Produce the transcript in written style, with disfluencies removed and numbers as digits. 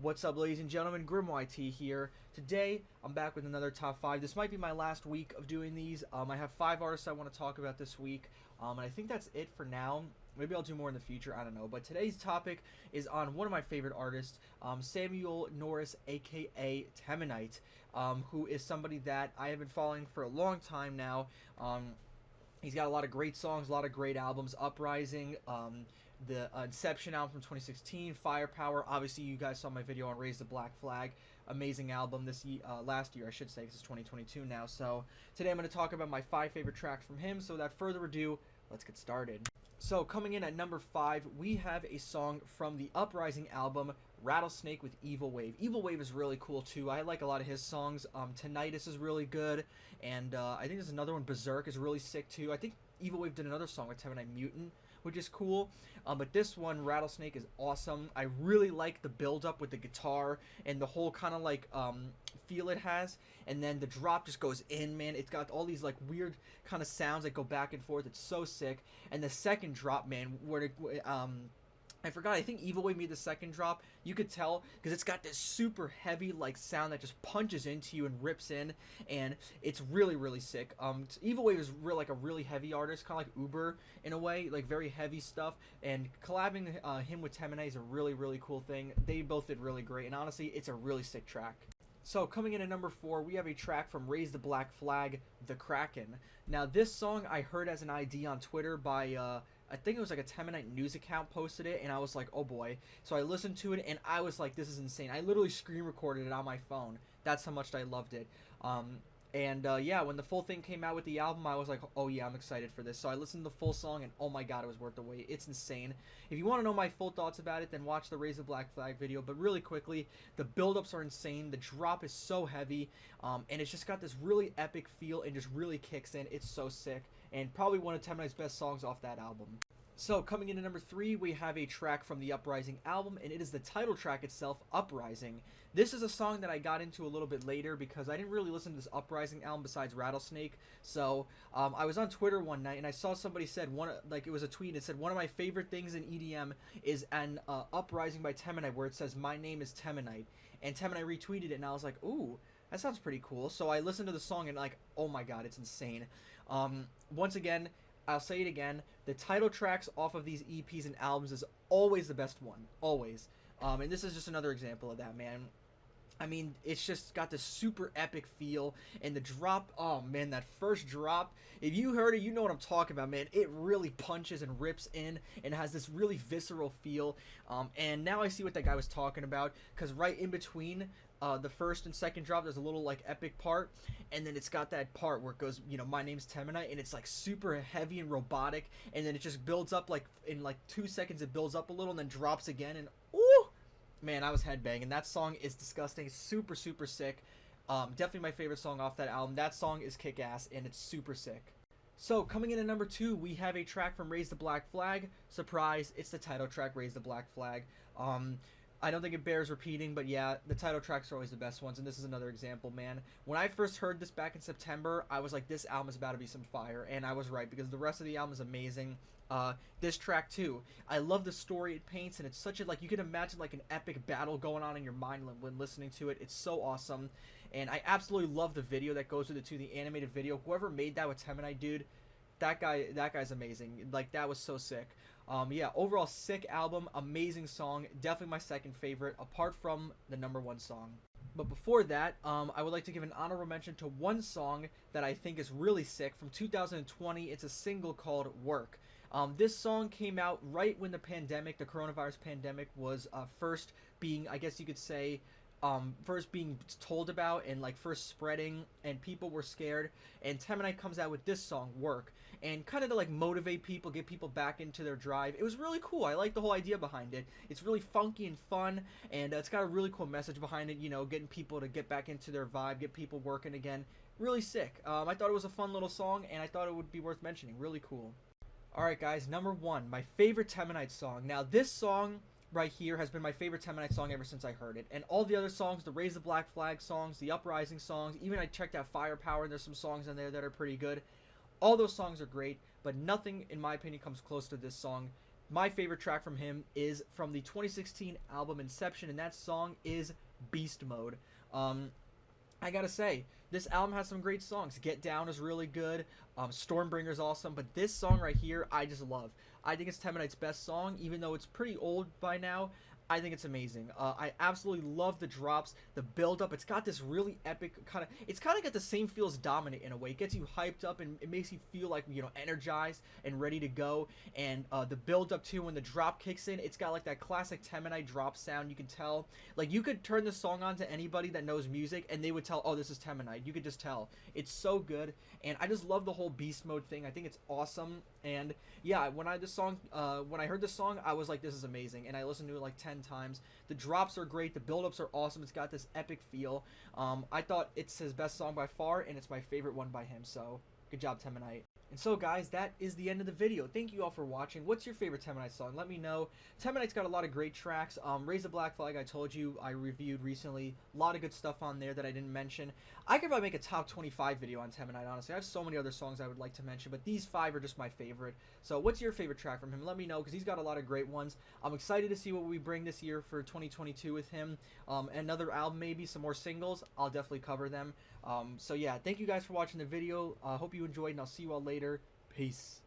What's up, ladies and gentlemen? GriimYT here. Today, I'm back with another top 5. This might be my last week of doing these. I have 5 artists I want to talk about this week, and I think that's it for now. Maybe I'll do more in the future, I don't know. But today's topic is on one of my favorite artists, Samuel Norris, aka Teminite, who is somebody that I have been following for a long time now. He's got a lot of great songs, a lot of great albums. Uprising, the Inception album from 2016, Firepower. Obviously, you guys saw my video on Raise the Black Flag. Amazing album this last year, I should say, because it's 2022 now. So today I'm going to talk about my 5 favorite tracks from him. So without further ado, let's get started. So coming in at number 5, we have a song from the Uprising album, Rattlesnake with Evil Wave. Evil Wave is really cool too. I like a lot of his songs. Tinnitus is really good, and I think there's another one, Berserk, is really sick too. I think Evil Wave did another song with Teminite Mutant, which is cool. But this one, Rattlesnake, is awesome. I really like the build-up with the guitar and the whole kind of like feel it has. And then the drop just goes in, man. It's got all these like weird kind of sounds that go back and forth. It's so sick. And the second drop, man, where I forgot, I think Evil Wave made the second drop. You could tell because it's got this super heavy like sound that just punches into you and rips in, and it's really, really sick. Evil Wave is like a really heavy artist, kind of like Uber in a way, like very heavy stuff, and collabing him with Teminite is a really, really cool thing. They both did really great, and honestly, it's a really sick track. So coming in at number 4, we have a track from Raise the Black Flag, The Kraken. Now this song I heard as an ID on Twitter by I think it was like a Teminite news account posted it, and I was like, oh boy. So I listened to it, and I was like, this is insane. I literally screen recorded it on my phone. That's how much I loved it. Yeah, when the full thing came out with the album, I was like, oh yeah, I'm excited for this. So I listened to the full song, and oh my god, it was worth the wait. It's insane. If you want to know my full thoughts about it, then watch the Raise the Black Flag video. But really quickly, the build-ups are insane. The drop is so heavy, and it's just got this really epic feel and just really kicks in. It's so sick, and probably one of Teminite's best songs off that album. So coming into number 3, we have a track from the Uprising album, and it is the title track itself, Uprising. This is a song that I got into a little bit later because I didn't really listen to this Uprising album besides Rattlesnake. So I was on Twitter one night and I saw somebody said it was a tweet. It said one of my favorite things in EDM is an Uprising by Teminite where it says my name is Teminite, and Teminite retweeted it, and I was like, ooh, that sounds pretty cool. So I listened to the song and like, oh my god, it's insane. Once again, I'll say it again, the title tracks off of these EPs and albums is always the best one, always. And this is just another example of that, man. I mean, it's just got this super epic feel, and the drop, oh man, that first drop, if you heard it, you know what I'm talking about, man. It really punches and rips in, and has this really visceral feel, and now I see what that guy was talking about, because right in between the first and second drop, there's a little like epic part, and then it's got that part where it goes, you know, my name's Teminite, and it's like super heavy and robotic, and then it just builds up, like in like 2 seconds it builds up a little and then drops again, and ooh, man, I was headbanging. That song is disgusting. Super, super sick. Definitely my favorite song off that album. That song is kick-ass, and it's super sick. So, coming in at number 2, we have a track from Raise the Black Flag. Surprise, it's the title track, Raise the Black Flag. I don't think it bears repeating, but yeah, the title tracks are always the best ones, and this is another example, man. When I first heard this back in September, I was like, this album is about to be some fire, and I was right, because the rest of the album is amazing. This track, too. I love the story it paints, and it's such a, like, you can imagine, like, an epic battle going on in your mind when listening to it. It's so awesome, and I absolutely love the video that goes with it, too, the animated video. Whoever made that with Teminite, dude, that guy's amazing. Like, that was so sick. Yeah, overall sick album, amazing song, definitely my second favorite, apart from the number 1 song. But before that, I would like to give an honorable mention to one song that I think is really sick from 2020. It's a single called Work. This song came out right when the coronavirus pandemic was first being, I guess you could say, first being told about and like first spreading, and people were scared, and Teminite comes out with this song, Work, and kind of to like motivate people, get people back into their drive. It was really cool. I like the whole idea behind it. It's really funky and fun, and it's got a really cool message behind it, you know, getting people to get back into their vibe, get people working again. Really sick. I thought it was a fun little song, and I thought it would be worth mentioning. Really cool. Alright guys, number 1, my favorite Teminite song. Now this song right here has been my favorite Teminite song ever since I heard it. And all the other songs, the Raise the Black Flag songs, the Uprising songs, even I checked out Firepower, and there's some songs in there that are pretty good. All those songs are great, but nothing, in my opinion, comes close to this song. my favorite track from him is from the 2016 album Inception, and that song is Beast Mode. I gotta say, this album has some great songs. Get Down is really good. Stormbringer's awesome, but this song right here, I just love. I think it's Teminite's best song, even though it's pretty old by now. I think it's amazing. I absolutely love the drops, the build up. It's got this really epic kind of. It's kind of got the same feel as Dominate in a way. It gets you hyped up and it makes you feel like, you know, energized and ready to go. And the build up too, when the drop kicks in, it's got like that classic Teminite drop sound. You can tell, like, you could turn the song on to anybody that knows music and they would tell, oh, this is Teminite. You could just tell. It's so good, and I just love the whole beast mode thing. I think it's awesome. And yeah, when I heard this song, I was like, this is amazing, and I listened to it like 10 times. The drops are great, the build-ups are awesome. It's got this epic feel. I thought it's his best song by far, and it's my favorite one by him, so good job, Teminite. And so, guys, that is the end of the video. Thank you all for watching. What's your favorite Teminite song? Let me know. Teminite's got a lot of great tracks. Raise the Black Flag, I told you, I reviewed recently. A lot of good stuff on there that I didn't mention. I could probably make a top 25 video on Teminite, honestly. I have so many other songs I would like to mention, but these 5 are just my favorite. So what's your favorite track from him? Let me know, because he's got a lot of great ones. I'm excited to see what we bring this year for 2022 with him. Another album, maybe, some more singles. I'll definitely cover them. So yeah, thank you guys for watching the video. Hope you enjoyed, and I'll see you all later. Peace.